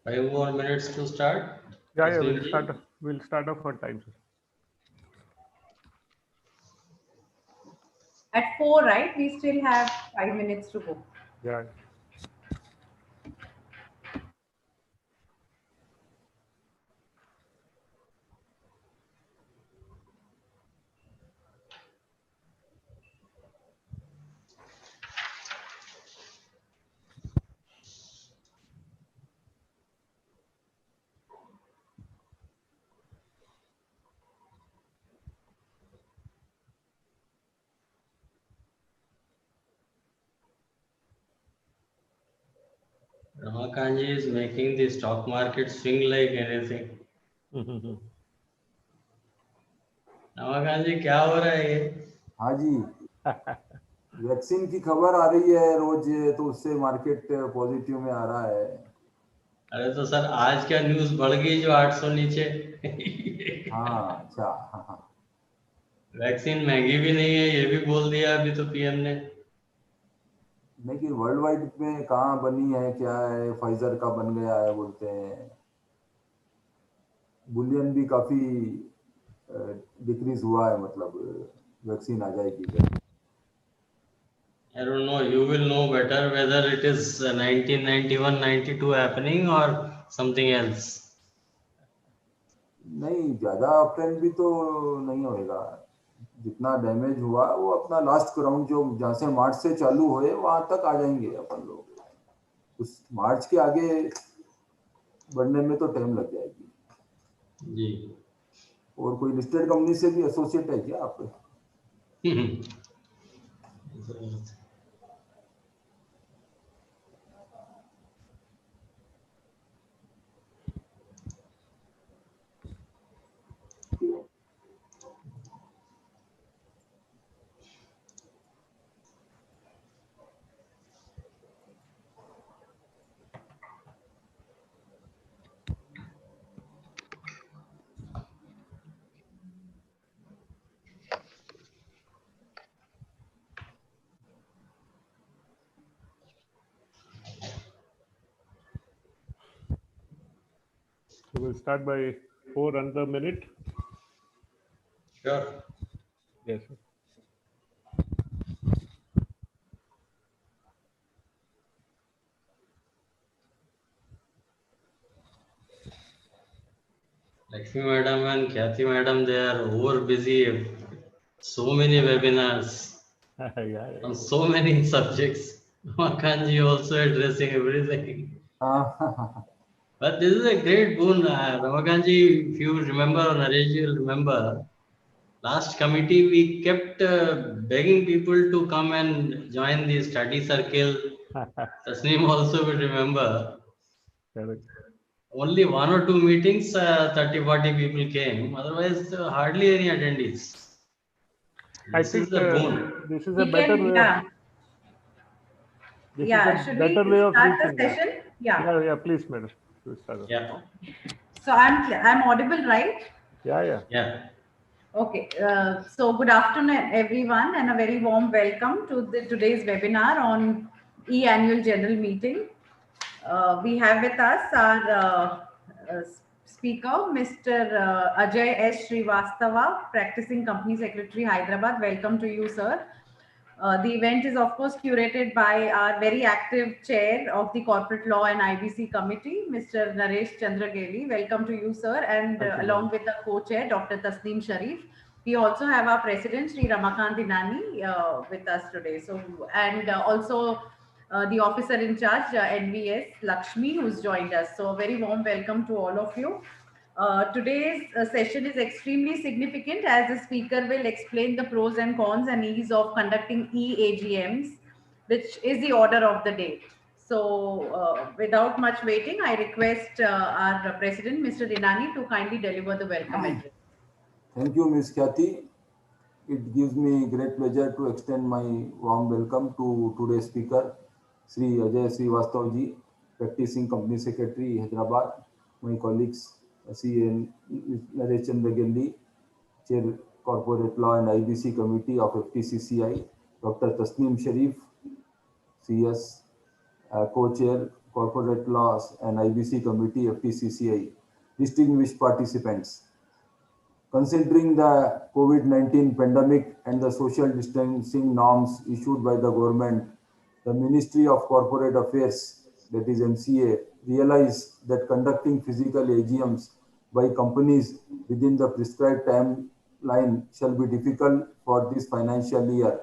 5 more minutes to start. Yeah, We'll start. We'll start off on time, sir. At 4, right? We still have 5 minutes to go. Yeah. Ramakanji is making the stock market swing like anything. Ramakant जी क्या हो रहा है ये? हाँ जी, vaccine की खबर आ रही है रोज, तो उससे मार्केट पॉजिटिव में आ रहा है। अरे तो सर आज क्या न्यूज बढ़ गई जो 800 नीचे? हाँ, अच्छा। हाँ। वैक्सीन महंगी भी नहीं है ये भी बोल दिया अभी तो पीएम ने। लेकिन वर्ल्ड वाइड में कहाँ बनी है, क्या है, फाइजर का बन गया है बोलते हैं। बुलियन भी काफी डिक्रीज हुआ है, मतलब वैक्सीन आ जाएगी। I don't know, you will know better whether it is 1991-92 happening or something else. नहीं, ज्यादा ट्रेंड भी तो नहीं होएगा। जितना डैमेज हुआ वो अपना लास्ट राउंड जो जहाँ से मार्च से चालू हुए वहां तक आ जाएंगे अपन लोग। उस मार्च के आगे बढ़ने में तो टाइम लग जाएगी जी। और कोई लिस्टेड कंपनी से भी एसोसिएट है क्या आप? So we'll start by 4 another minute. Sure. Yes, sir. Lakshmi madam and Khyati madam, they are over busy. So many webinars Yeah. on so many subjects. Makanji also addressing everything. But this is a great boon. Ramakanji, if you remember, or Naresh, you will remember, last committee we kept begging people to come and join the study circle. Tasneem also will remember. Correct. Only 1 or 2 meetings, 30-40 people came. Otherwise, hardly any attendees. I This think is a boon. this is a We better can, way. yeah. This Yeah, is a should better we way of start the reaching them. session? Yeah. Yeah. Please, madam. We'll start off. Yeah. So I'm audible, right? Yeah. Okay. So good afternoon, everyone, and a very warm welcome to today's webinar on e-annual general meeting. We have with us our speaker, Mr. Ajay S Shrivastava, practicing company secretary, Hyderabad. Welcome to you, sir. The event is, of course, curated by our very active chair of the Corporate Law and IBC Committee, Mr. Naresh Chandrageli. Welcome to you, sir. And along with the co-chair, Dr. Tasneem Sharif. We also have our president, Sri Ramakant Inani, with us today. So, and also the officer in charge, NVS Lakshmi, who's joined us. So, a very warm welcome to all of you. Today's session is extremely significant as the speaker will explain the pros and cons and ease of conducting e-AGMs, which is the order of the day. So without much waiting, I request our president, Mr. Inani, to kindly deliver the welcome address. Thank you, Ms. Khyati. It gives me great pleasure to extend my warm welcome to today's speaker, Sri Ajay S Shrivastava ji, practicing company secretary, Hyderabad. My colleagues, Sri Naresh Chandrageli, chair corporate law and IBC committee of FTCCI, Dr. Tasneem Sharif, CS, co-chair Corporate Laws and IBC Committee FTCCI, distinguished participants. Considering the COVID-19 pandemic and the social distancing norms issued by the government, the Ministry of Corporate Affairs, that is MCA, realized that conducting physical AGMs by companies within the prescribed timeline shall be difficult for this financial year.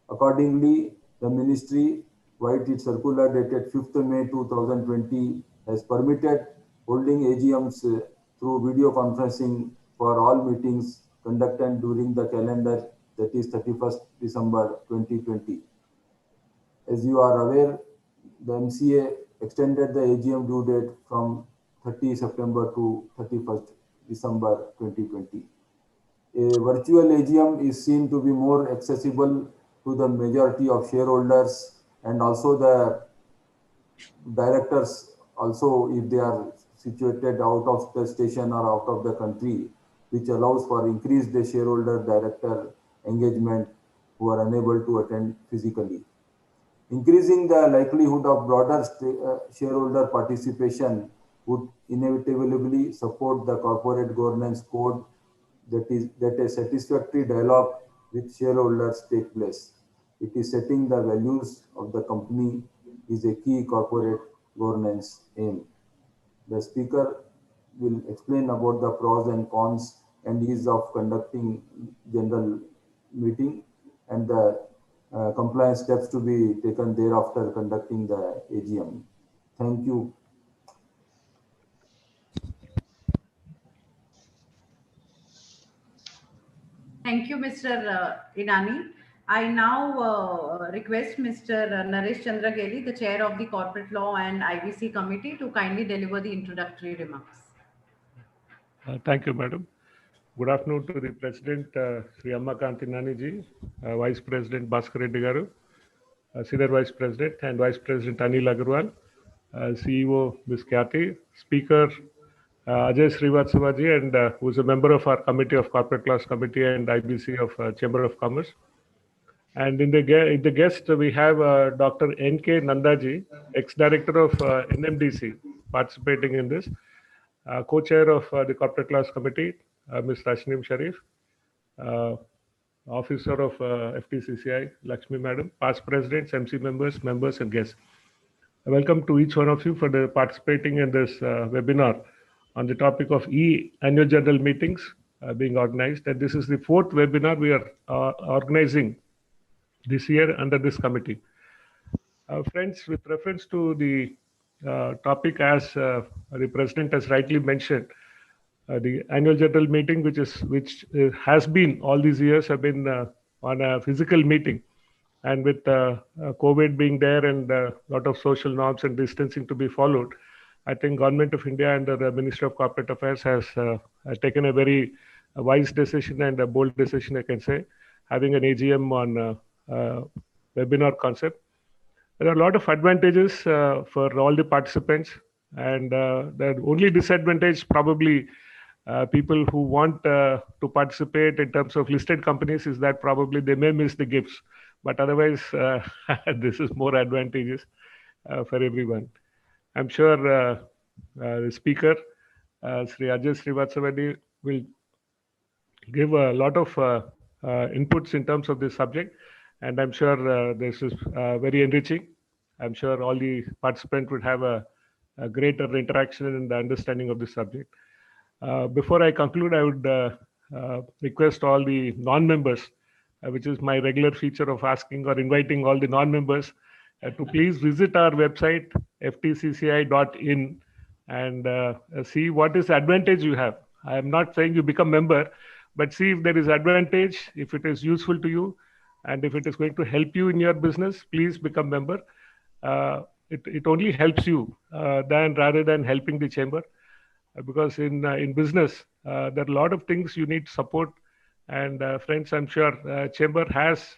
Accordingly, the Ministry, via its circular dated 5th May 2020, has permitted holding AGMs through video conferencing for all meetings conducted during the calendar, that is 31st December 2020. As you are aware, the MCA extended the AGM due date from 30 September to 31st December 2020. A virtual AGM is seen to be more accessible to the majority of shareholders, and also the directors, also if they are situated out of the station or out of the country, which allows for increased shareholder director engagement who are unable to attend physically. Increasing the likelihood of broader shareholder participation would inevitably support the corporate governance code, that a satisfactory dialogue with shareholders take place. It is setting the values of the company is a key corporate governance aim. The speaker will explain about the pros and cons and ease of conducting general meeting and the compliance steps to be taken thereafter conducting the AGM. Thank you. Thank you, Mr. Inani. I now request Mr. Naresh Chandra Geli, the Chair of the Corporate Law and IBC Committee, to kindly deliver the introductory remarks. Thank you, Madam. Good afternoon to the President, Sri Amma Kanti Nani ji, Vice President Bhaskar Reddy Garu, Senior Vice President and Vice President Anil Agarwal, CEO Ms. Khyati, Speaker Ajay S Shrivastava ji, and who is a member of our Committee of Corporate Laws Committee and IBC of Chamber of Commerce. And in the guest, we have Dr. N.K. Nandaji, ex-director of NMDC, participating in this. Co-chair of the Corporate Laws Committee, Ms. Rashnim Sharif, officer of FTCCI, Lakshmi Madam, past presidents, MC members and guests. Welcome to each one of you for the participating in this webinar on the topic of e-annual general meetings being organized. And this is the fourth webinar we are organizing this year under this committee. Friends, with reference to the topic, as the President has rightly mentioned, the annual general meeting, which has been all these years, have been on a physical meeting, and with COVID being there and a lot of social norms and distancing to be followed, I think Government of India and the Ministry of Corporate Affairs has taken a very wise decision and a bold decision, I can say, having an AGM on webinar concept. There are a lot of advantages for all the participants, and the only disadvantage probably people who want to participate in terms of listed companies is that probably they may miss the gifts, but otherwise this is more advantageous for everyone. I'm sure the speaker, Sri Ajay S Shrivastava, will give a lot of inputs in terms of this subject, and I'm sure this is very enriching. I'm sure all the participants would have a greater interaction and the understanding of the subject. Before I conclude, I would request all the non-members, which is my regular feature of asking or inviting all the non-members to please visit our website, ftcci.in, and see what is the advantage you have. I am not saying you become member, but see if there is advantage, if it is useful to you, and if it is going to help you in your business, please become member. It only helps you rather than helping the chamber, because in business there are a lot of things you need support, and friends, I'm sure chamber has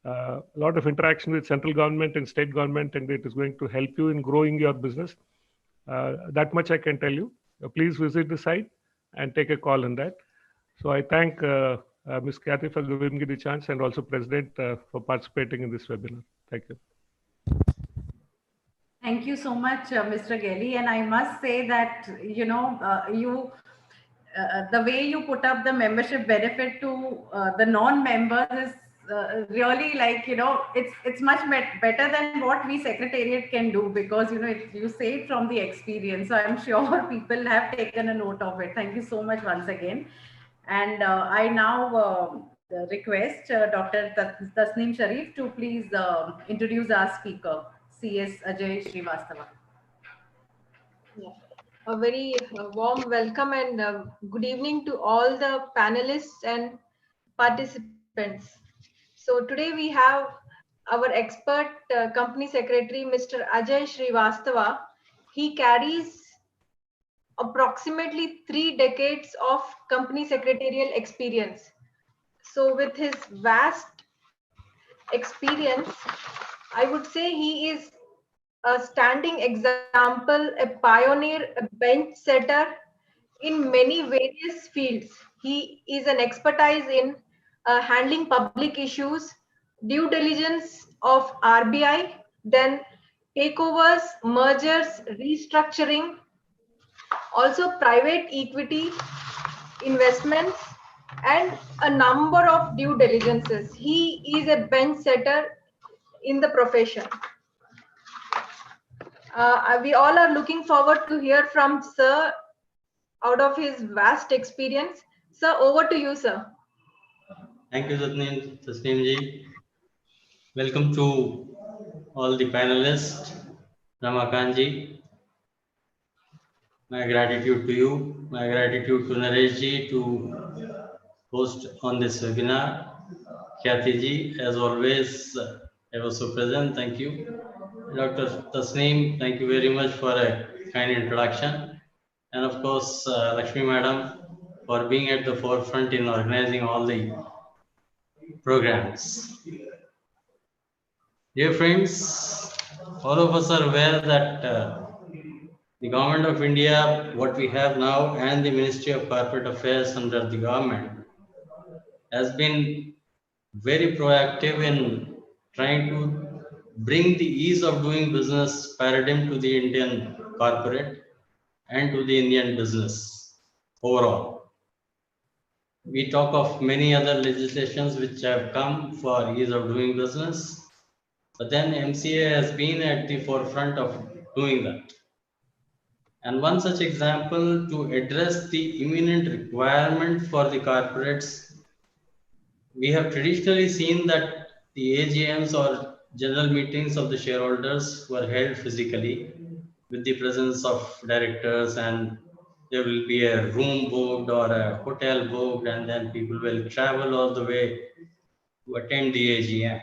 a lot of interaction with central government and state government, and it is going to help you in growing your business. That much I can tell you. Please visit the site and take a call on that. So I thank Ms. Khyati for giving me the chance, and also President for participating in this webinar. Thank you. Thank you so much, Mr. Gelly. And I must say that, the way you put up the membership benefit to the non-members is really like, it's much better than what we secretariat can do, because, you say it from the experience. So I'm sure people have taken a note of it. Thank you so much once again. And I now request Dr. Tasneem Sharif to please introduce our speaker, CS Ajay Shrivastava. Yeah. A very warm welcome and good evening to all the panelists and participants. So today we have our expert company secretary, Mr. Ajay Shrivastava. He carries approximately 3 decades of company secretarial experience. So with his vast experience, I would say he is a standing example, a pioneer, a bench setter in many various fields. He is an expertise in handling public issues, due diligence of RBI, then takeovers, mergers, restructuring, also private equity investments, and a number of due diligences. He is a bench setter in the profession. We all are looking forward to hear from Sir out of his vast experience. Sir, over to you, sir. Thank you, Tasneem ji. Welcome to all the panelists. Ramakant ji, my gratitude to you, my gratitude to Naresh ji to host on this webinar. Khyati ji, as always, I was so present. Thank you. Dr. Tasneem, thank you very much for a kind introduction. And of course, Lakshmi Madam, for being at the forefront in organizing all the programs. Dear friends, all of us are aware that the Government of India, what we have now, and the Ministry of Corporate Affairs under the government has been very proactive in trying to bring the ease of doing business paradigm to the Indian corporate and to the Indian business overall. We talk of many other legislations which have come for ease of doing business, but then MCA has been at the forefront of doing that. And one such example to address the imminent requirement for the corporates, we have traditionally seen that the AGMs or general meetings of the shareholders were held physically with the presence of directors, and there will be a room booked or a hotel booked, and then people will travel all the way to attend the AGM.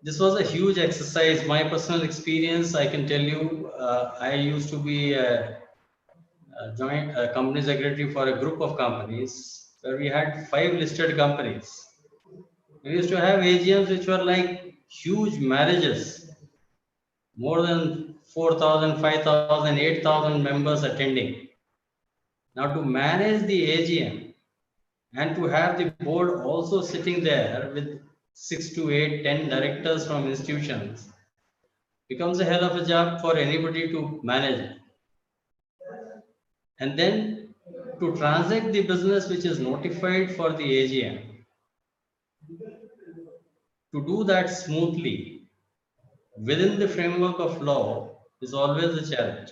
This was a huge exercise. My personal experience, I can tell you, I used to be a joint company secretary for a group of companies where we had 5 listed companies. We used to have AGMs which were like huge marriages, more than 4,000, 5,000, 8,000 members attending. Now to manage the AGM and to have the board also sitting there with 6 to 8, 10 directors from institutions becomes a hell of a job for anybody to manage. And then to transact the business which is notified for the AGM, to do that smoothly within the framework of law is always a challenge.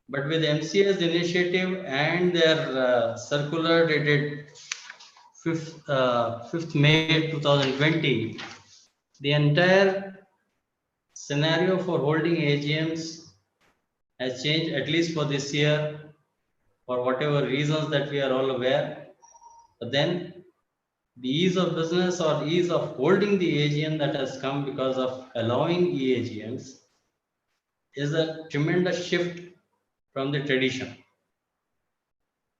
But with MCA's initiative and their circular dated 5th May 2020, the entire scenario for holding AGMs has changed, at least for this year, for whatever reasons that we are all aware. But then the ease of business or ease of holding the AGM that has come because of allowing e-AGMs is a tremendous shift from the tradition.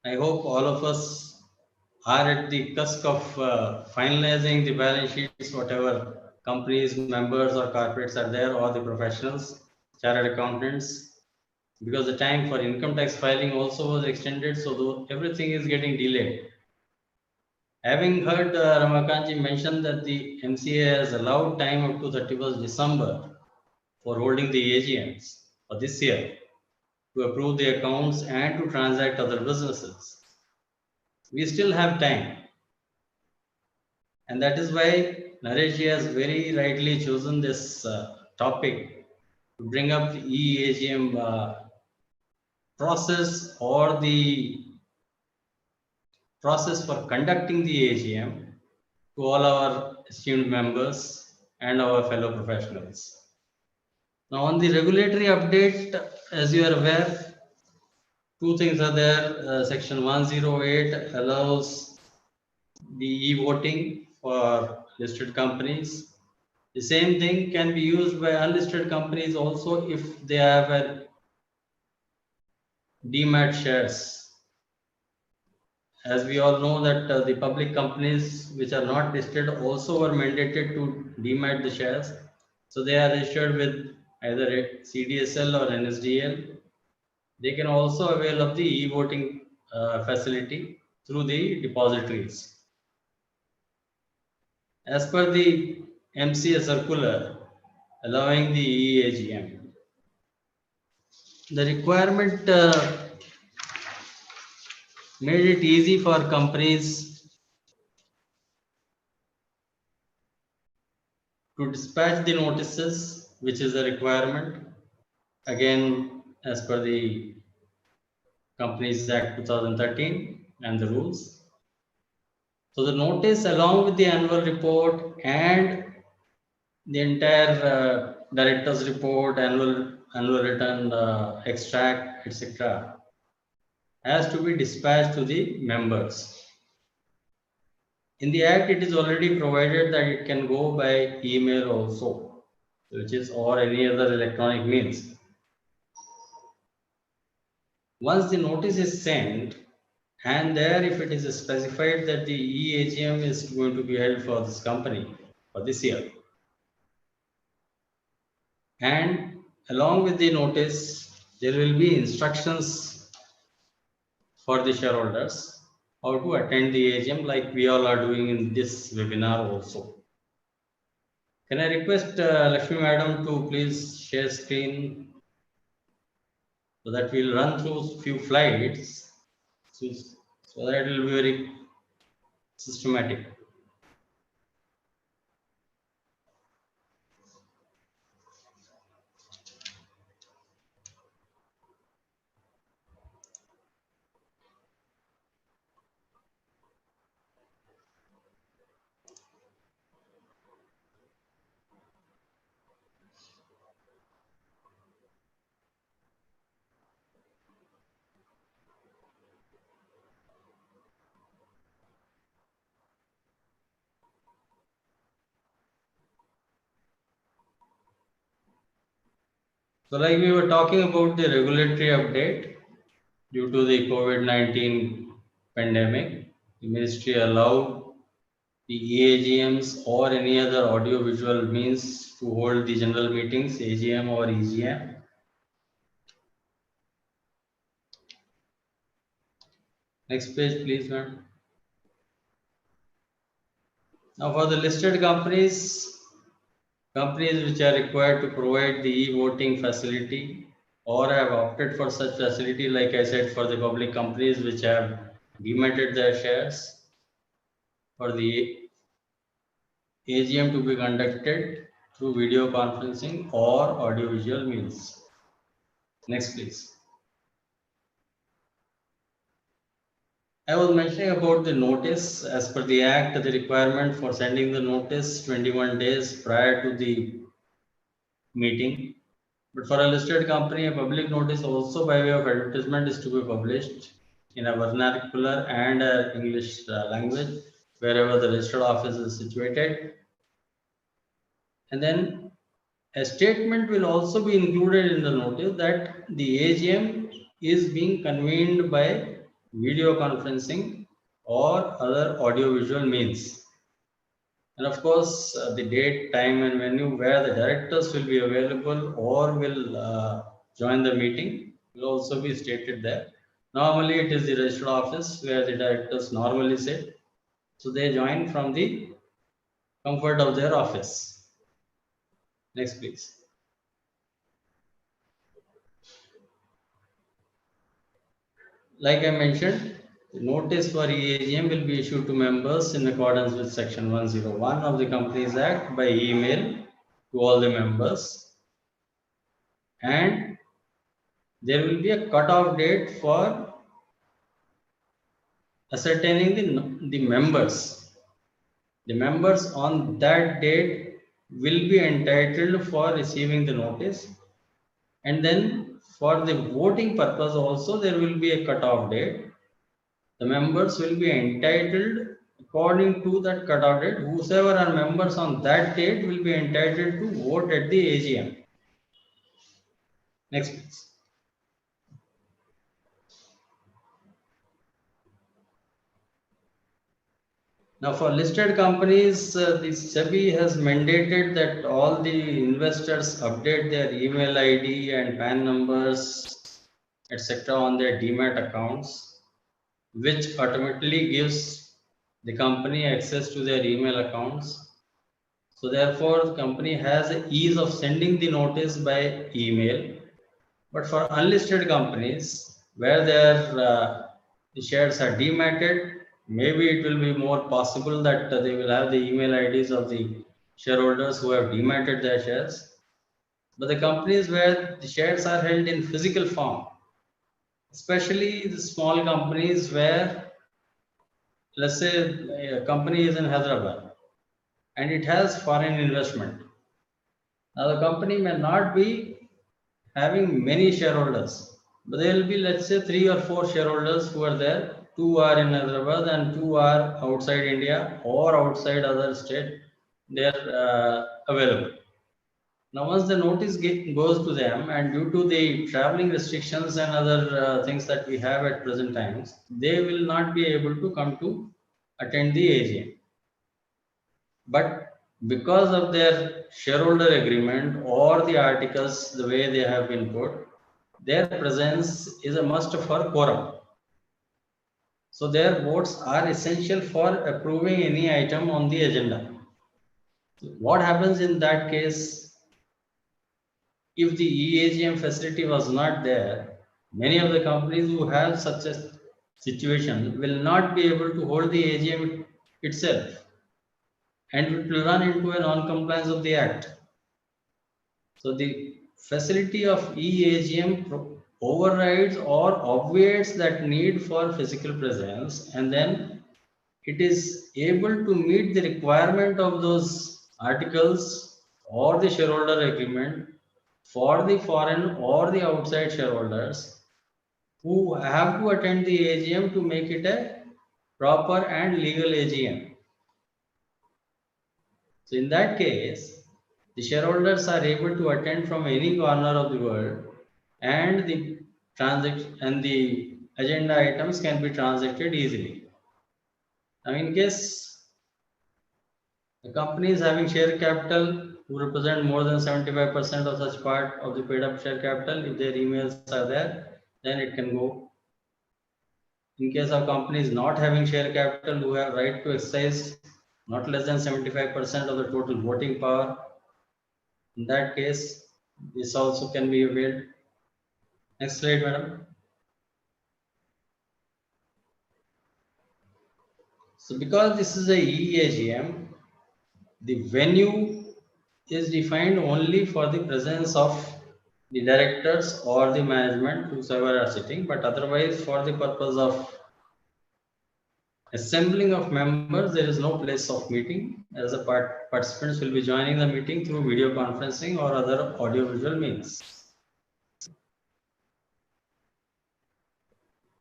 I hope all of us are at the cusp of finalizing the balance sheets, whatever companies, members or corporates are there, or the professionals, chartered accountants, because the time for income tax filing also was extended, so everything is getting delayed. Having heard Ramakant ji mention that the MCA has allowed time up to 31st December for holding the AGMs for this year to approve the accounts and to transact other businesses. We still have time. And that is why Naresh has very rightly chosen this topic to bring up the e-AGM process, or the process for conducting the AGM, to all our esteemed members and our fellow professionals. Now, on the regulatory update, as you are aware, two things are there. Section 108 allows the e-voting for listed companies. The same thing can be used by unlisted companies also if they have a demat shares. As we all know that the public companies which are not listed also are mandated to demat the shares. So they are registered with either a CDSL or NSDL. They can also avail of the e-voting facility through the depositories. As per the MCA circular allowing the e-AGM, the requirement made it easy for companies to dispatch the notices, which is a requirement, again, as per the Companies Act 2013 and the rules. So the notice along with the annual report and the entire director's report, annual return, extract, etc., has to be dispatched to the members. In the Act, it is already provided that it can go by email also, which is, or any other electronic means. Once the notice is sent, and there if it is specified that the e-AGM is going to be held for this company for this year, and along with the notice, there will be instructions for the shareholders how to attend the AGM, like we all are doing in this webinar also. Can I request Lakshmi Madam to please share screen so that we'll run through few slides so that it will be very systematic. So like we were talking about the regulatory update, due to the COVID-19 pandemic, the ministry allowed the e-AGMs or any other audio-visual means to hold the general meetings, AGM or EGM. Next page, please, ma'am. Now, for the listed companies which are required to provide the e-voting facility or have opted for such facility, like I said, for the public companies which have dematted their shares, for the AGM to be conducted through video conferencing or audiovisual means. Next, please. I was mentioning about the notice. As per the Act, the requirement for sending the notice 21 days prior to the meeting. But for a listed company, a public notice also by way of advertisement is to be published in a vernacular and English language wherever the registered office is situated. And then a statement will also be included in the notice that the AGM is being convened by video conferencing or other audiovisual means. And of course, the date, time and venue where the directors will be available or will join the meeting will also be stated there. Normally, it is the registered office where the directors normally sit. So they join from the comfort of their office. Next, please. like I mentioned, the notice for e-AGM will be issued to members in accordance with Section 101 of the Companies Act by email to all the members, and there will be a cut-off date for ascertaining the members. The members on that date will be entitled for receiving the notice, and then for the voting purpose also there will be a cut-off date. The members will be entitled according to that cut-off date. Whosoever are members on that date will be entitled to vote at the AGM. Next, please. Now, for listed companies, the SEBI has mandated that all the investors update their email ID and PAN numbers, etc., on their demat accounts, which automatically gives the company access to their email accounts. So therefore, the company has the ease of sending the notice by email. But for unlisted companies, where the shares are dematted, maybe it will be more possible that they will have the email IDs of the shareholders who have dematted their shares. But the companies where the shares are held in physical form, especially the small companies where, let's say, a company is in Hyderabad and it has foreign investment. Now, the company may not be having many shareholders, but there will be, let's say, 3 or 4 shareholders who are there. 2 are in Hyderabad and 2 are outside India or outside other state. They are available. Now, once the notice goes to them, and due to the traveling restrictions and other things that we have at present times, they will not be able to come to attend the AGM. But because of their shareholder agreement or the articles, the way they have been put, their presence is a must for quorum. So their votes are essential for approving any item on the agenda. What happens in that case? If the e-AGM facility was not there, many of the companies who have such a situation will not be able to hold the AGM itself, and it will run into a non-compliance of the Act. So the facility of e-AGM overrides or obviates that need for physical presence, and then it is able to meet the requirement of those articles or the shareholder agreement for the foreign or the outside shareholders who have to attend the AGM to make it a proper and legal AGM. So in that case, the shareholders are able to attend from any corner of the world, and the transaction and the agenda items can be transacted easily. Now, in case the company is having share capital who represent more than 75% of such part of the paid up share capital, if their emails are there, then it can go. In case of companies not having share capital who have right to exercise not less than 75% of the total voting power, in that case, this also can be availed. Next slide, madam. So because this is a e-AGM, the venue is defined only for the presence of the directors or the management, whosoever are sitting, but otherwise for the purpose of assembling of members, there is no place of meeting, as the participants will be joining the meeting through video conferencing or other audio-visual means.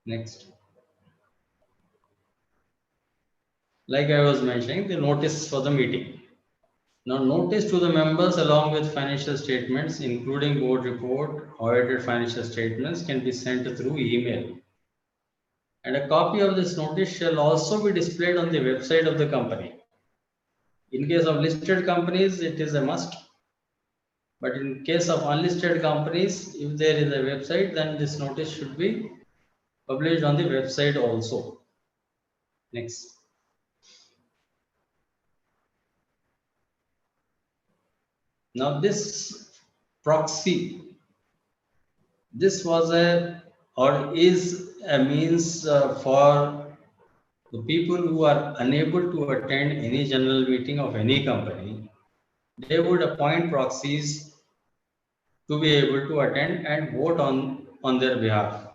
Next. Like I was mentioning, the notice for the meeting. Now, notice to the members along with financial statements, including board report, audited financial statements, can be sent through email. And a copy of this notice shall also be displayed on the website of the company. In case of listed companies, it is a must. But in case of unlisted companies, if there is a website, then this notice should be published on the website also. Next. Now this proxy, this was a or is a means for the people who are unable to attend any general meeting of any company. They would appoint proxies to be able to attend and vote on their behalf.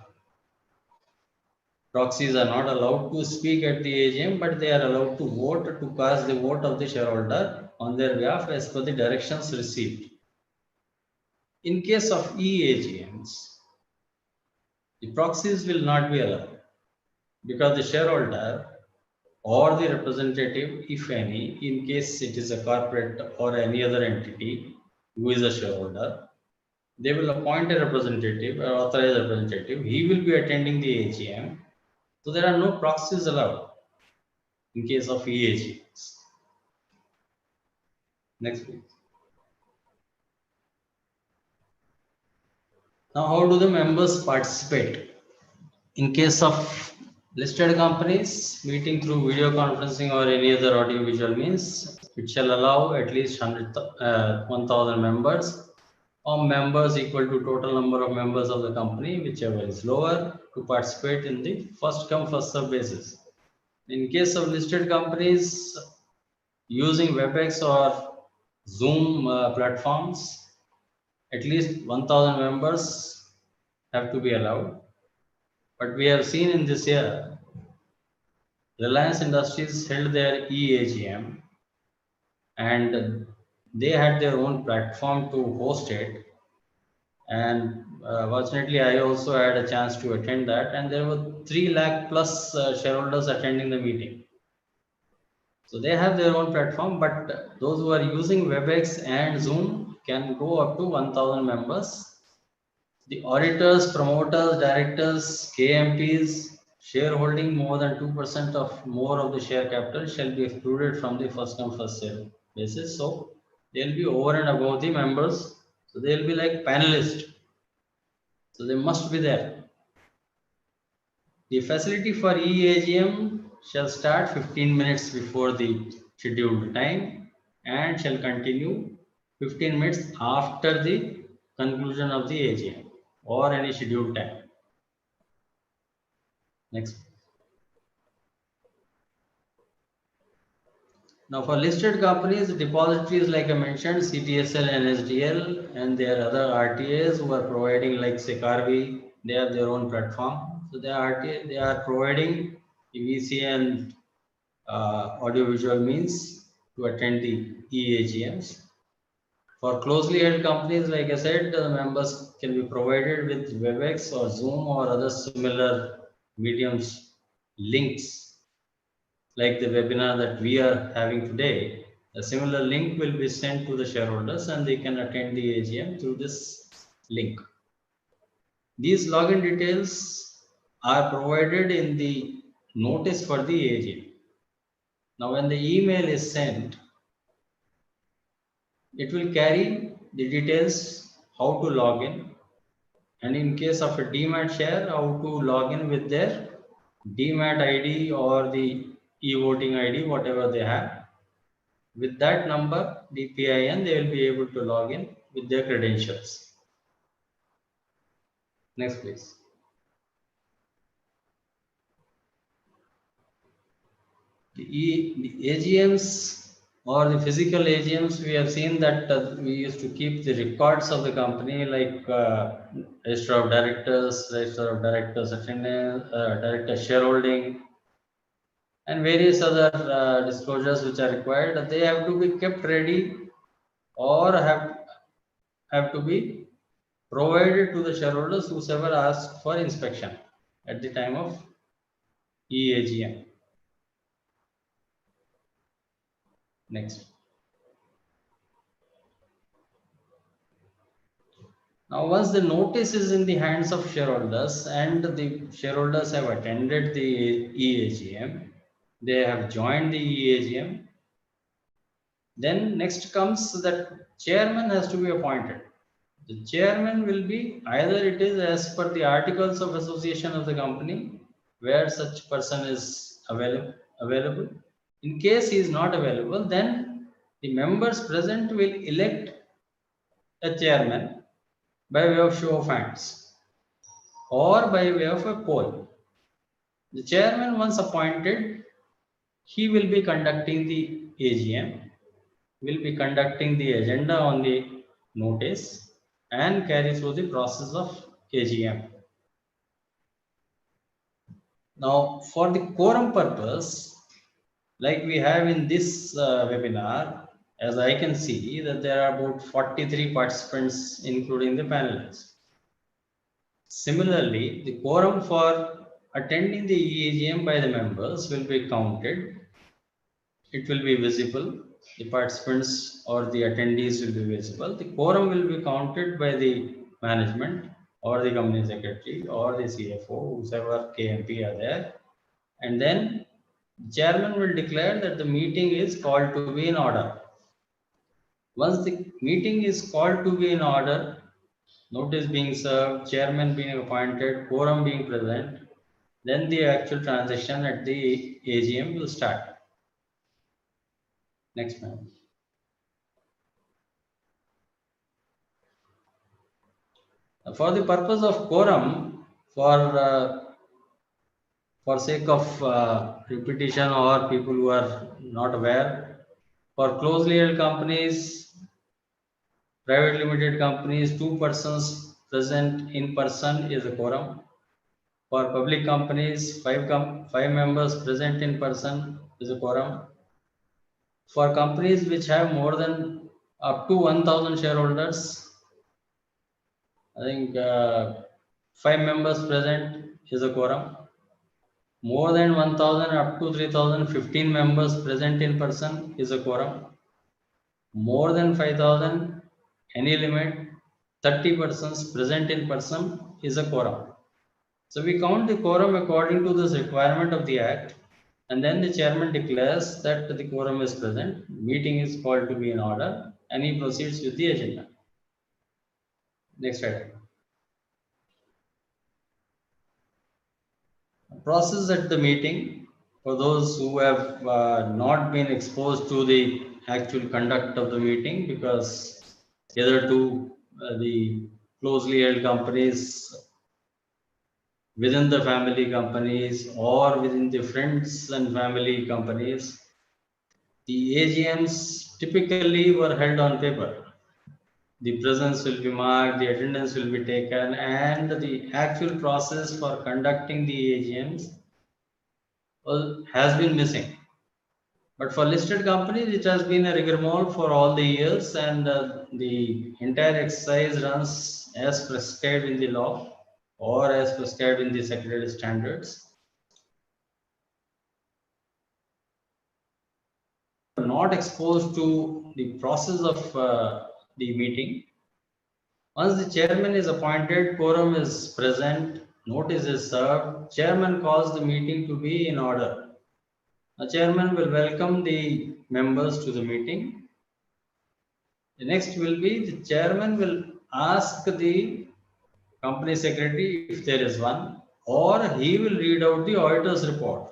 Proxies are not allowed to speak at the AGM, but they are allowed to vote, to cast the vote of the shareholder on their behalf as per the directions received. In case of e-AGMs, the proxies will not be allowed because the shareholder or the representative, if any, in case it is a corporate or any other entity who is a shareholder, they will appoint a representative or authorized representative. He will be attending the AGM. So there are no proxies allowed in case of e-AGMs. Next, please. Now, how do the members participate? In case of listed companies, meeting through video conferencing or any other audio-visual means, it shall allow at least 1,000 members or members equal to total number of members of the company, whichever is lower, to participate in the first come first serve basis. In case of listed companies, using WebEx or Zoom platforms, at least 1,000 members have to be allowed. But we have seen in this year, Reliance Industries held their e-AGM and they had their own platform to host it. And fortunately, I also had a chance to attend that, and there were 3 lakh plus shareholders attending the meeting. So they have their own platform, but those who are using WebEx and Zoom can go up to 1,000 members. The auditors, promoters, directors, KMPs, shareholding more than 2% of more of the share capital shall be excluded from the first come first serve basis. So they'll be over and above the members. So they'll be like panelists. So they must be there. The facility for e-AGM shall start 15 minutes before the scheduled time and shall continue 15 minutes after the conclusion of the AGM or any scheduled time. Next. Now for listed companies, depositories like I mentioned, CTSL and SDL and their other RTAs who are providing like Secarvi, they have their own platform. So they are providing EVC and audiovisual means to attend the e-AGMs. For closely held companies, like I said, the members can be provided with WebEx or Zoom or other similar mediums links. Like the webinar that we are having today, a similar link will be sent to the shareholders and they can attend the AGM through this link. These login details are provided in the notice for the AGM. Now, when the email is sent, it will carry the details how to log in, and in case of a demat share, how to log in with their demat ID or the e-voting ID, whatever they have. With that number, the PIN, they will be able to log in with their credentials. Next, please. The AGMs or the physical AGMs, we have seen that we used to keep the records of the company, like register of directors attendance, director shareholding, and various other disclosures which are required. They have to be kept ready or have to be provided to the shareholders whosoever asked for inspection at the time of e-AGM. Next. Now, once the notice is in the hands of shareholders and the shareholders have attended the e-AGM, they have joined the e-AGM, then next comes that chairman has to be appointed. The chairman will be either it is as per the articles of association of the company where such person is available. In case he is not available, then the members present will elect a chairman by way of show of hands or by way of a poll. The chairman, once appointed, he will be conducting the AGM, will be conducting the agenda on the notice, and carry through the process of AGM. Now, for the quorum purpose, like we have in this webinar, as I can see that there are about 43 participants, including the panelists. Similarly, the quorum for attending the e-AGM by the members will be counted. It will be visible. The participants or the attendees will be visible. The quorum will be counted by the management or the company secretary or the CFO, whoever KMP are there. And then the chairman will declare that the meeting is called to be in order. Once the meeting is called to be in order, notice being served, chairman being appointed, quorum being present, then the actual transaction at the AGM will start. Next, ma'am. For the purpose of quorum, for sake of repetition or people who are not aware, for closely held companies, private limited companies, 2 persons present in person is a quorum. For public companies, 5 members present in person is a quorum. For companies which have more than up to 1,000 shareholders, I think 5 members present is a quorum. More than 1,000 up to 3,000, 15 members present in person is a quorum. More than 5,000, any limit, 30 persons present in person is a quorum. So we count the quorum according to this requirement of the Act, and then the chairman declares that the quorum is present, meeting is called to be in order, and he proceeds with the agenda. Next item. Process at the meeting, for those who have not been exposed to the actual conduct of the meeting, because either to the closely held companies within the family companies or within the friends and family companies, the AGMs typically were held on paper. The presence will be marked, the attendance will be taken, and the actual process for conducting the AGMs has been missing. But for listed companies, it has been a rigmarole for all the years, and the entire exercise runs as prescribed in the law or as prescribed in the secretarial standards. Not exposed to the process of the meeting. Once the chairman is appointed, quorum is present, notice is served, chairman calls the meeting to be in order. The chairman will welcome the members to the meeting. The next will be the chairman will ask the company secretary, if there is one, or he will read out the auditor's report.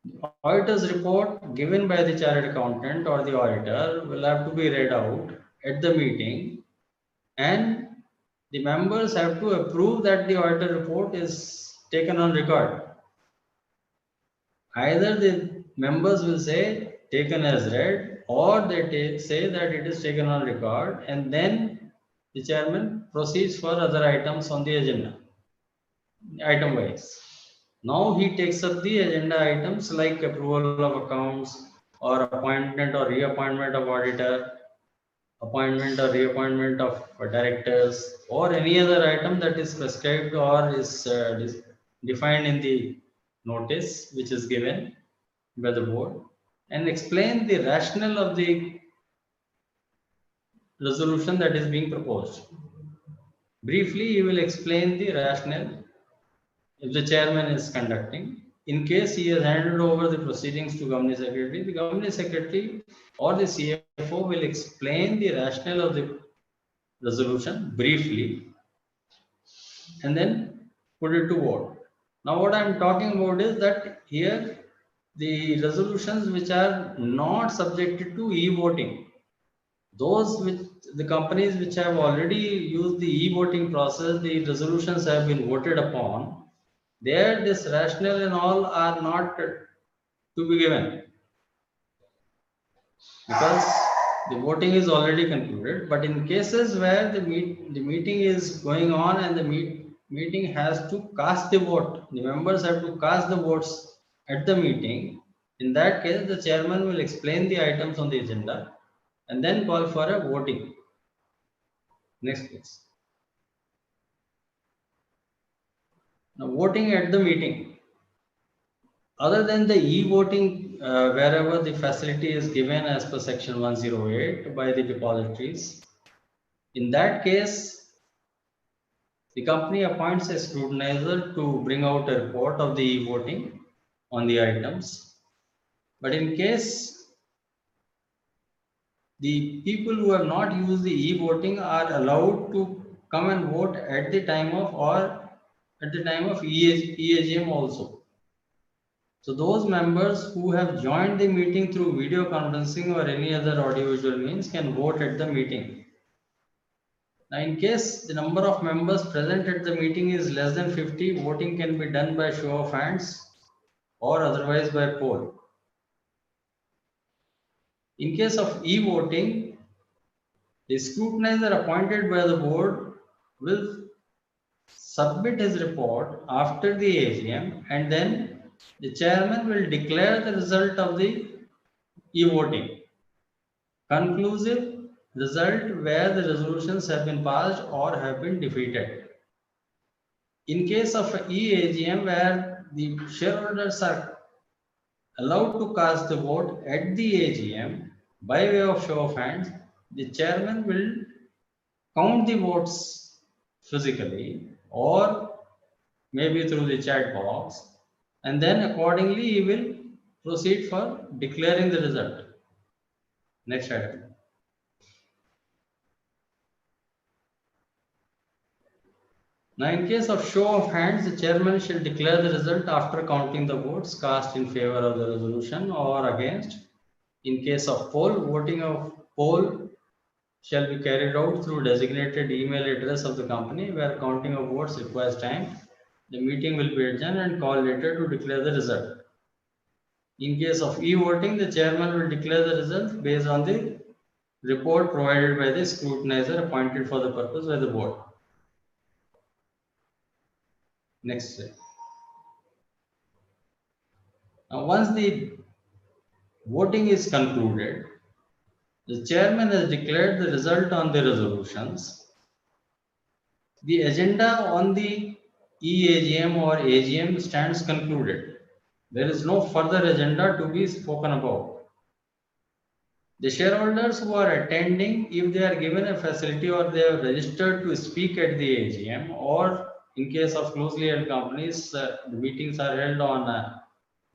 The auditor's report given by the chartered accountant or the auditor will have to be read out at the meeting, and the members have to approve that the auditor report is taken on record. Either the members will say taken as read, or they say that it is taken on record, and then the chairman proceeds for other items on the agenda, item wise. Now he takes up the agenda items like approval of accounts or appointment or reappointment of auditor, appointment or reappointment of directors, or any other item that is prescribed or is defined in the notice which is given by the board, and explain the rationale of the resolution that is being proposed. Briefly, he will explain the rationale if the chairman is conducting. In case he has handed over the proceedings to company secretary, the company secretary or the CFO will explain the rationale of the resolution briefly and then put it to vote. Now what I am talking about is that here the resolutions which are not subjected to e-voting, those which the companies which have already used the e-voting process, the resolutions have been voted upon. there this rationale and all are not to be given, because the voting is already concluded. But in cases where the meeting is going on and the meeting has to cast the vote, the members have to cast the votes at the meeting. In that case, the chairman will explain the items on the agenda and then call for a voting. Next, please. Now, voting at the meeting. Other than the e-voting, wherever the facility is given as per section 108 by the depositories, in that case, the company appoints a scrutinizer to bring out a report of the e-voting on the items. But in case the people who have not used the e-voting are allowed to come and vote at the time of e-AGM also. So those members who have joined the meeting through video conferencing or any other audiovisual means can vote at the meeting. Now, in case the number of members present at the meeting is less than 50, voting can be done by show of hands or otherwise by poll. In case of e-voting, the scrutinizer appointed by the board will submit his report after the AGM, and then the chairman will declare the result of the e-voting. Conclusive result where the resolutions have been passed or have been defeated. In case of e-AGM, where the shareholders are allowed to cast the vote at the AGM by way of show of hands, the chairman will count the votes physically or maybe through the chat box, and then accordingly he will proceed for declaring the result. Next item. Now, in case of show of hands, the chairman shall declare the result after counting the votes cast in favor of the resolution or against. In case of poll, voting of poll shall be carried out through designated email address of the company, where counting of votes requires time. The meeting will be adjourned and called later to declare the result. In case of e-voting, the chairman will declare the result based on the report provided by the scrutinizer appointed for the purpose by the board. Next slide. Now, once the voting is concluded, the chairman has declared the result on the resolutions. The agenda on the e-AGM or AGM stands concluded. There is no further agenda to be spoken about. The shareholders who are attending, if they are given a facility or they are registered to speak at the AGM, or in case of closely held companies, the meetings are held on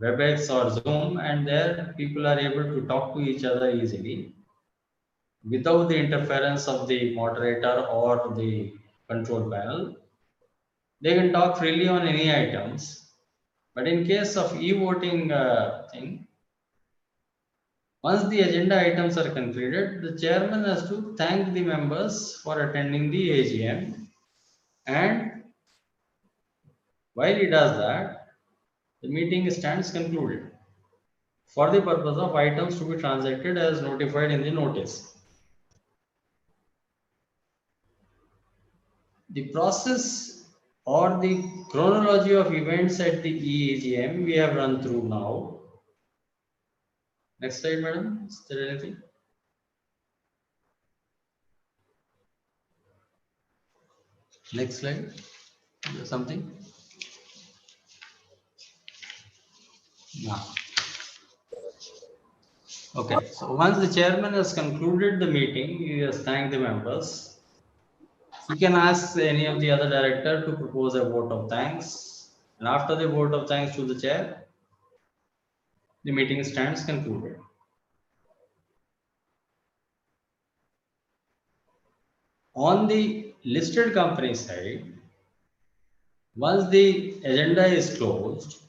WebEx or Zoom, and there people are able to talk to each other easily without the interference of the moderator or the control panel. They can talk freely on any items. But in case of e-voting thing, once the agenda items are concluded, the chairman has to thank the members for attending the AGM, and while he does that, the meeting stands concluded for the purpose of items to be transacted as notified in the notice. The process or the chronology of events at the e-AGM we have run through now. Next slide, madam. Is there anything? Next slide. Is there something? No. Okay. So once the chairman has concluded the meeting, he has thanked the members. He can ask any of the other director to propose a vote of thanks. And after the vote of thanks to the chair, the meeting stands concluded. On the listed company side, once the agenda is closed,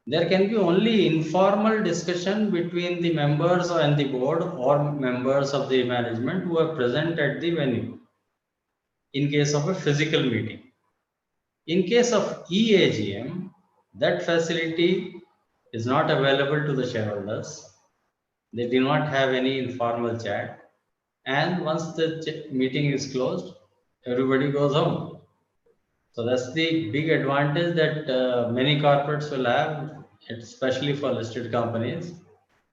there can be only informal discussion between the members and the board or members of the management who are present at the venue in case of a physical meeting. In case of e-AGM, that facility is not available to the shareholders. They do not have any informal chat. And once the meeting is closed, everybody goes home. So that's the big advantage that many corporates will have, especially for listed companies,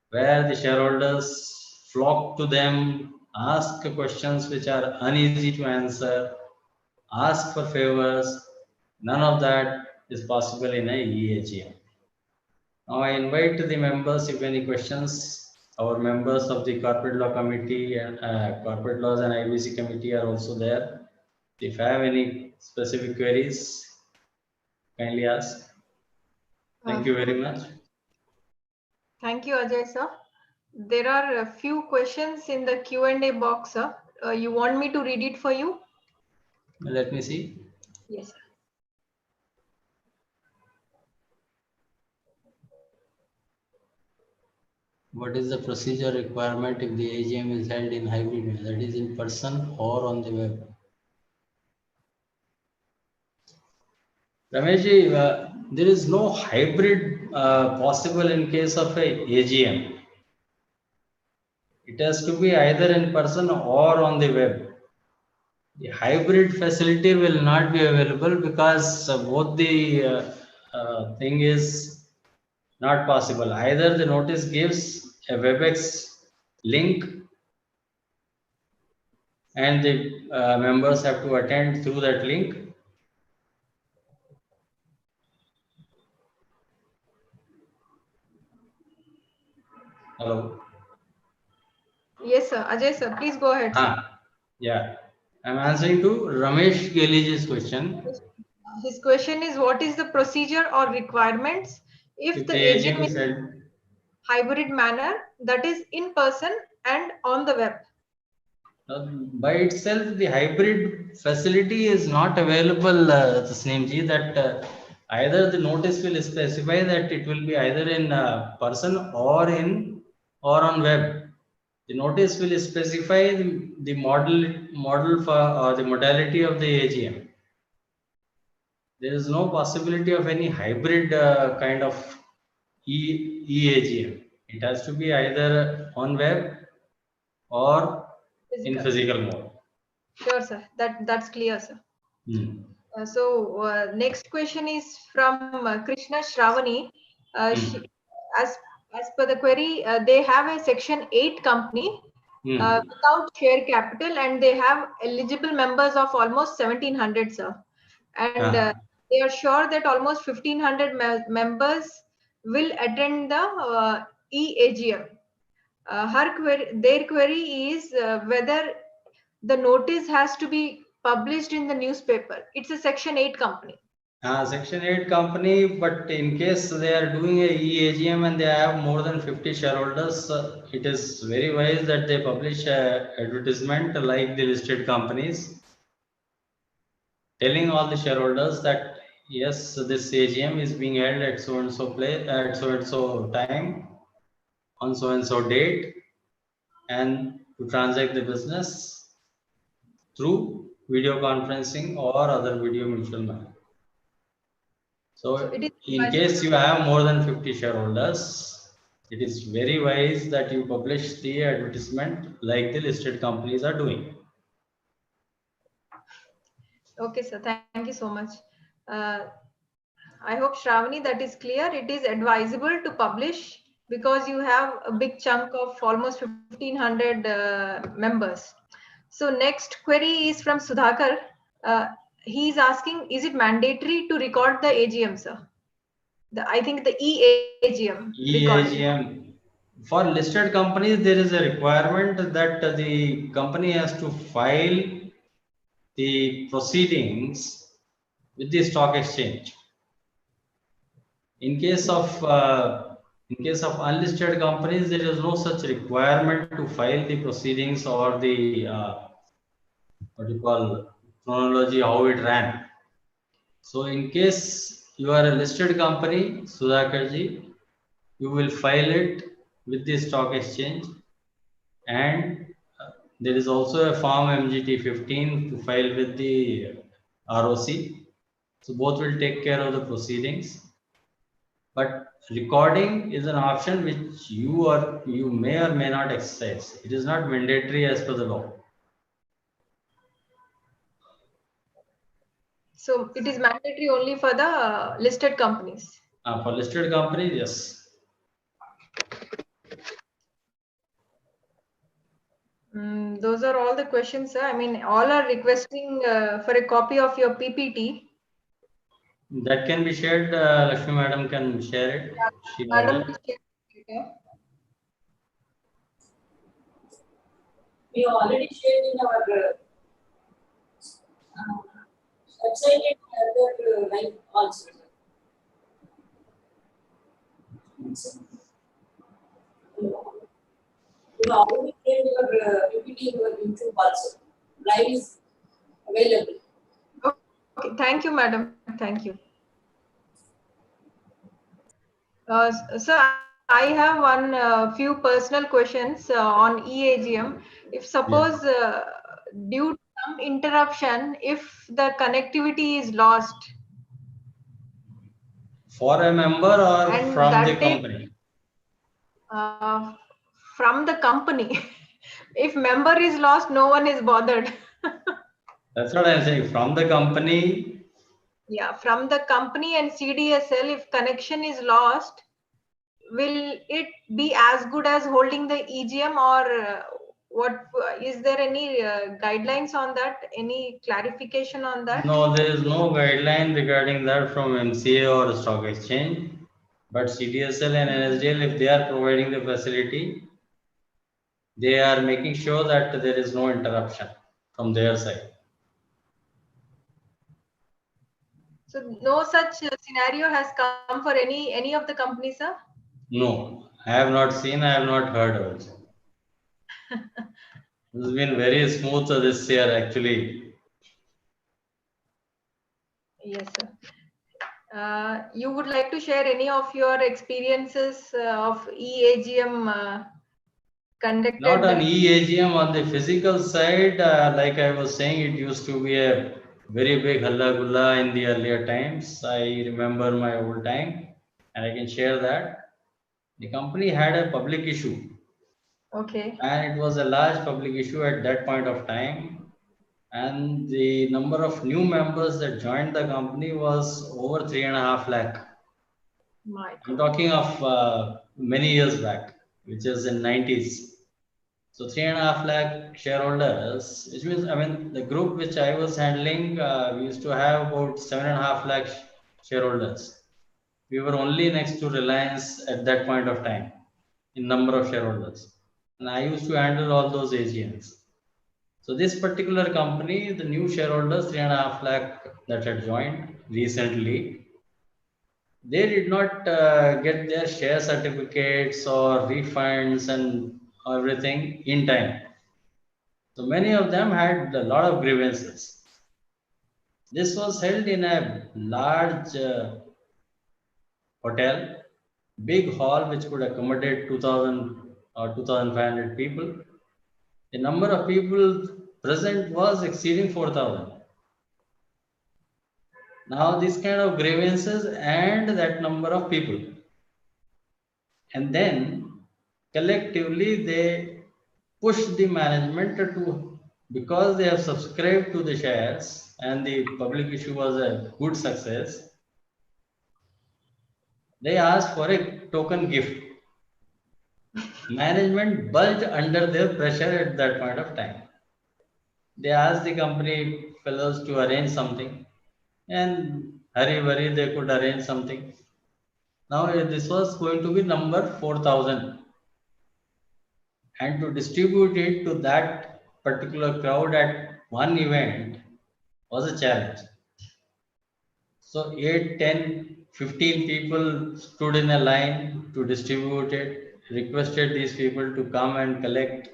where the shareholders flock to them, ask questions which are uneasy to answer, ask for favors. None of that is possible in a e-AGM. Now I invite the members, if any questions, our members of the Corporate Law Committee and Corporate Laws and IBC Committee are also there. If you have any specific queries, kindly ask. Thank you very much. Thank you, Ajay sir. There are a few questions in the Q&A box, sir. You want me to read it for you? Let me see. Yes, sir. What is the procedure requirement if the AGM is held in hybrid way, that is in person or on the web? Rameshji, there is no hybrid possible in case of a AGM. It has to be either in person or on the web. The hybrid facility will not be available because both the thing is not possible. Either the notice gives a WebEx link and the members have to attend through that link. Hello. Yes, sir. Ajay sir, please go ahead, sir. Yeah, I'm answering to Ramesh Gelij's question. His question is, what is the procedure or requirements if the AGM is held hybrid manner, that is in person and on the web? by itself, the hybrid facility is not available, Tasneemji, that either the notice will specify that it will be either in person or on web. The notice will specify the model for or the modality of the AGM. There is no possibility of any hybrid kind of e-AGM. It has to be either on web or in physical mode. Sure, sir. That's clear, sir. So next question is from Krishna Shravani. As per the query, they have a Section 8 company without share capital, and they have eligible members of almost 1,700, sir. And they are sure that almost 1,500 members will attend the e-AGM. Their query is whether the notice has to be published in the newspaper. It's a Section 8 company. Section 8 company, but in case they are doing a e-AGM and they have more than 50 shareholders, it is very wise that they publish advertisement like the listed companies, telling all the shareholders that yes, this AGM is being held at so and so place at so and so time on so and so date, and to transact the business through video conferencing or other video mutual manner. So in case you have more than 50 shareholders, it is very wise that you publish the advertisement like the listed companies are doing. Okay, sir. Thank you so much. I hope, Shravani, that is clear. It is advisable to publish because you have a big chunk of almost 1,500 members. So next query is from Sudhakar. He is asking, is it mandatory to record the AGM, sir? I think the e-AGM. E-AGM. For listed companies, there is a requirement that the company has to file the proceedings with the stock exchange. In case of unlisted companies, there is no such requirement to file the proceedings or the what you call chronology, how it ran. So in case you are a listed company, Sudhakarji, you will file it with the stock exchange, and there is also a form MGT 15 to file with the ROC. So both will take care of the proceedings. But recording is an option which you may or may not exercise. It is not mandatory as per the law. So it is mandatory only for the listed companies. For listed companies, yes. Those are all the questions, sir. I mean, all are requesting for a copy of your PPT. That can be shared. Lakshmi Madam can share it. Yeah, She Madam, will. We already shared in our website and other live also. We already shared your PPT in your YouTube also. Live is available. Okay, thank you, Madam. Thank you. Sir, I have one few personal questions on e-AGM. If suppose due to some interruption, if the connectivity is lost. For a member or from the company? From the company. If member is lost, no one is bothered. That's what I'm saying. From the company. Yeah, from the company and CDSL, if connection is lost, will it be as good as holding the EGM, or what? Is there any guidelines on that? Any clarification on that? No, there is no guideline regarding that from MCA or stock exchange. But CDSL and NSDL, if they are providing the facility, they are making sure that there is no interruption from their side. So no such scenario has come for any of the companies, sir? No, I have not seen, I have not heard also. It's been very smooth this year actually. Yes, sir. You would like to share any of your experiences of e-AGM conducted? Not on e-AGM, on the physical side, like I was saying, it used to be a very big halla gulla in the earlier times. I remember my old time and I can share that. The company had a public issue. Okay. And it was a large public issue at that point of time. And the number of new members that joined the company was over 3.5 lakh. I'm talking of many years back, which is in 90s. So 3.5 lakh shareholders, which means, I mean, the group which I was handling, we used to have about 7.5 lakh shareholders. We were only next to Reliance at that point of time in number of shareholders. And I used to handle all those AGMs. So this particular company, the new shareholders, 3.5 lakh that had joined recently, they did not get their share certificates or refunds and everything in time. So many of them had a lot of grievances. This was held in a large hotel, big hall which could accommodate 2,000 or 2,500 people. The number of people present was exceeding 4,000. Now these kind of grievances and that number of people. And then collectively they push the management to, because they have subscribed to the shares and the public issue was a good success, they asked for a token gift. Management bulged under their pressure at that point of time. They asked the company fellows to arrange something, and hurry they could arrange something. Now this was going to be number 4,000. And to distribute it to that particular crowd at one event was a challenge. So 8, 10, 15 people stood in a line to distribute it, requested these people to come and collect.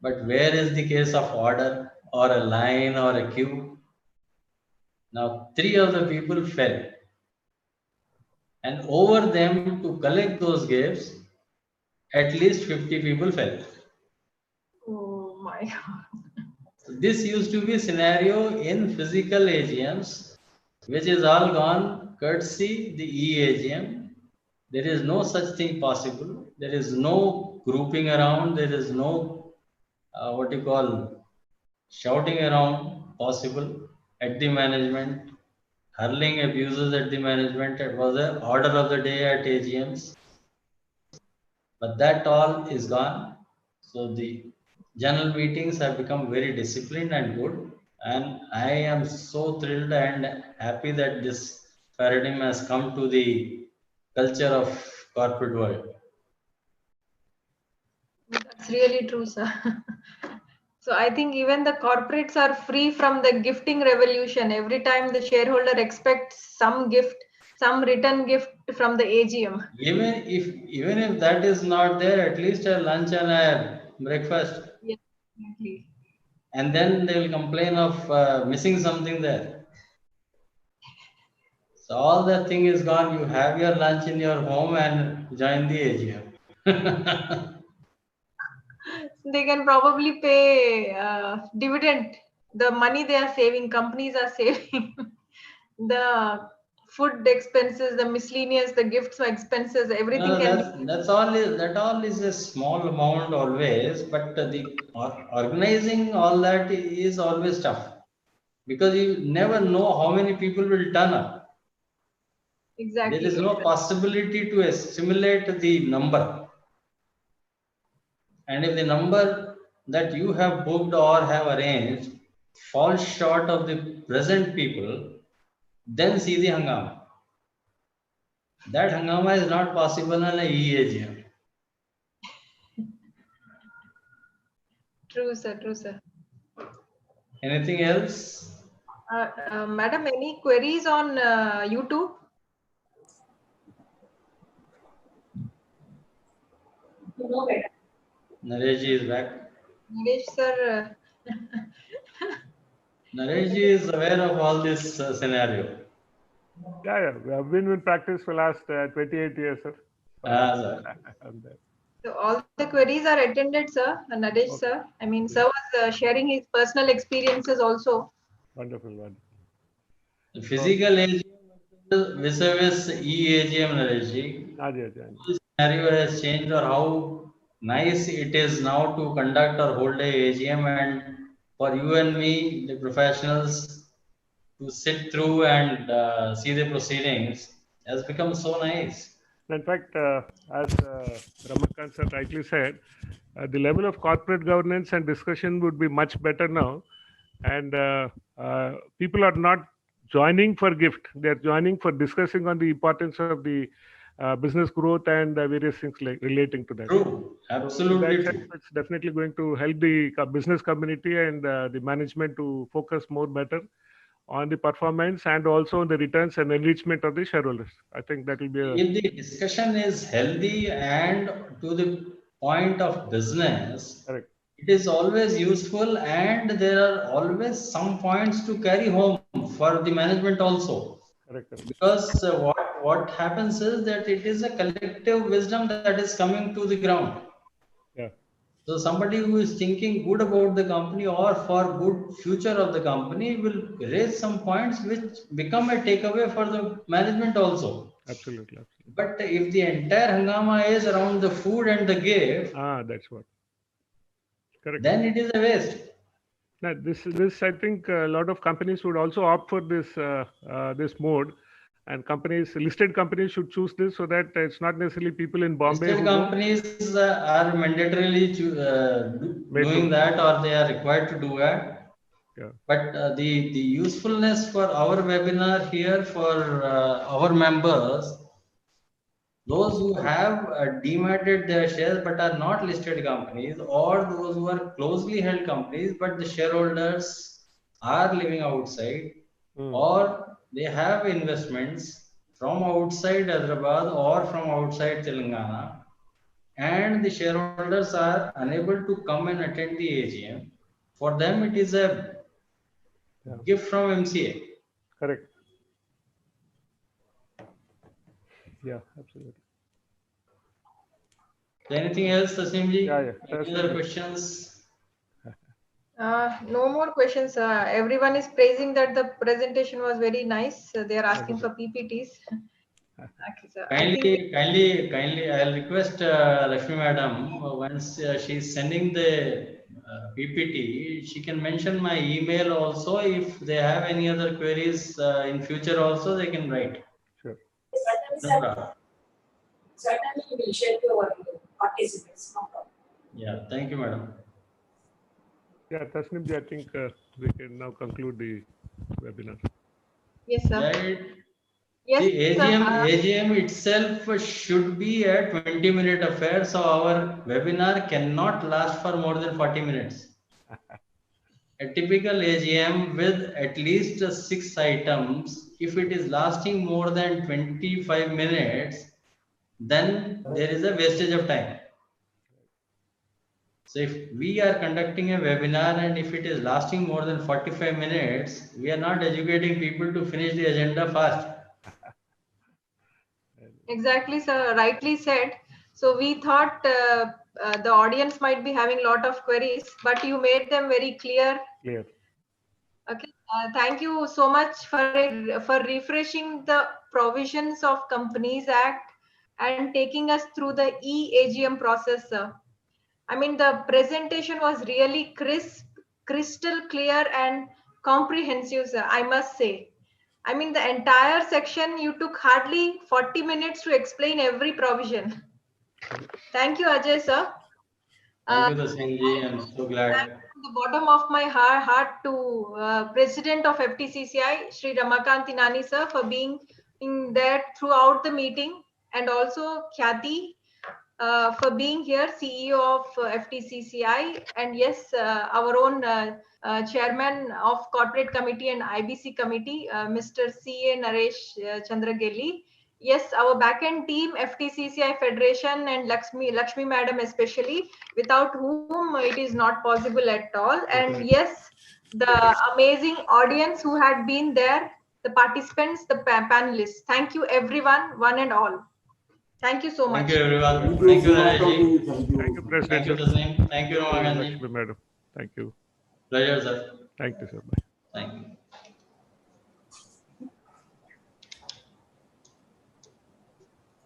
But where is the case of order or a line or a queue? Now 3 of the people fell. And over them to collect those gifts, at least 50 people fell. Oh my God. This used to be a scenario in physical AGMs. which is all gone courtesy the e-AGM. There is no such thing possible. There is no grouping around. There is no what you call shouting around possible at the management, hurling abuses at the management. It was an order of the day at AGMs, but that all is gone. So the general meetings have become very disciplined and good. And I am so thrilled and happy that this paradigm has come to the culture of corporate world. That's really true, sir. So I think even the corporates are free from the gifting revolution. Every time the shareholder expects some gift, some return gift from the AGM. Even if that is not there, at least a lunch and a breakfast. Yes, exactly. And then they will complain of missing something there. So all that thing is gone. You have your lunch in your home and join the AGM. They can probably pay dividend. The money they are saving, companies are saving. The food expenses, the miscellaneous, the gifts expenses, everything No, can be. that all is a small amount always, but the organizing all that is always tough because you never know how many people will turn up. There Exactly. is no possibility to assimilate the number. And if the number that you have booked or have arranged falls short of the present people, then see the hangama. That hangama is not possible on a e-AGM. True, sir. True, sir. Anything else? Madam, any queries on YouTube? No better. Nareshji is back. Naresh, sir. Nareshji is aware of all this scenario. Yeah. We have been in practice for last 28 years, sir. So all the queries are attended, sir. Naresh, sir. I mean, sir was sharing his personal experiences also. Wonderful. The physical AGM vis-a-vis e-AGM, Nareshji. The scenario has changed, or how nice it is now to conduct or hold a AGM, and for you and me, the professionals, to sit through and see the proceedings has become so nice. In fact, as Ramakant sir rightly said, the level of corporate governance and discussion would be much better now. And people are not joining for gift. They're joining for discussing on the importance of the business growth and various things relating to that. True. Absolutely So true. it's definitely going to help the business community and the management to focus more better on the performance and also on the returns and enrichment of the shareholders. I think that will be If the discussion is healthy and to the point of business, correct. It is always useful, and there are always some points to carry home for the management also. Correct. Because what happens is that it is a collective wisdom that is coming to the ground. Yeah. So somebody who is thinking good about the company or for good future of the company will raise some points which become a takeaway for the management also. Absolutely. But if the entire hangama is around the food and the gift, that's what. Correct. Then it is a waste. Now, this I think a lot of companies would also opt for this mode, and listed companies should choose this so that it's not necessarily people in Bombay. Listed companies are mandatorily doing that, or they are required to do that. Yeah. But the usefulness for our webinar here for our members, those who have dematted their shares but are not listed companies, or those who are closely held companies but the shareholders are living outside, or they have investments from outside Hyderabad or from outside Telangana, and the shareholders are unable to come and attend the AGM. For them, it is a gift from MCA. Correct. Yeah, absolutely. Anything else, Tasimji? Yeah. Any other questions? No more questions. Everyone is praising that the presentation was very nice. They are asking for PPTs. Okay, sir. Kindly, I'll request Lakshmi Madam, once she's sending the PPT, she can mention my email also. If they have any other queries in future also, they can write. Sure. No problem. Certainly, we will share to our participants. No problem. Yeah, thank you, Madam. Yeah, Tasnimji, I think we can now conclude the webinar. Yes, sir. Yeah, Yes, see, sir. AGM itself should be a 20-minute affair, so our webinar cannot last for more than 40 minutes. A typical AGM with at least 6 items, if it is lasting more than 25 minutes, then there is a wastage of time. So if we are conducting a webinar and if it is lasting more than 45 minutes, we are not educating people to finish the agenda fast. Exactly, sir. Rightly said. So we thought the audience might be having a lot of queries, but you made them very clear. Clear. Okay. Thank you so much for refreshing the provisions of Companies Act and taking us through the e-AGM process, sir. I mean, the presentation was really crisp, crystal clear and comprehensive, sir, I must say. I mean, the entire section, you took hardly 40 minutes to explain every provision. Thank you, Ajay, sir. Thank you, Tasnimji. I'm so glad. From the bottom of my heart to President of FTCCI, Sri Ramakanth Nani, sir, for being in there throughout the meeting, and also Khyati for being here, CEO of FTCCI, and yes, our own Chairman of Corporate Committee and IBC Committee, Mr. C.A. Naresh Chandragelli. Yes, our backend team, FTCCI Federation and Lakshmi Madam especially, without whom it is not possible at all. And yes, the amazing audience who had been there, the participants, the panelists. Thank you everyone, one and all. Thank you so much. Thank you, everyone. Thank you, Nareshji. Thank you. Thank you, President. Thank you, Tasneem. Thank you, Lakshmi Ramakanth. Madam. Thank you. Pleasure, sir. Thank you, sir. Bye. Thank you.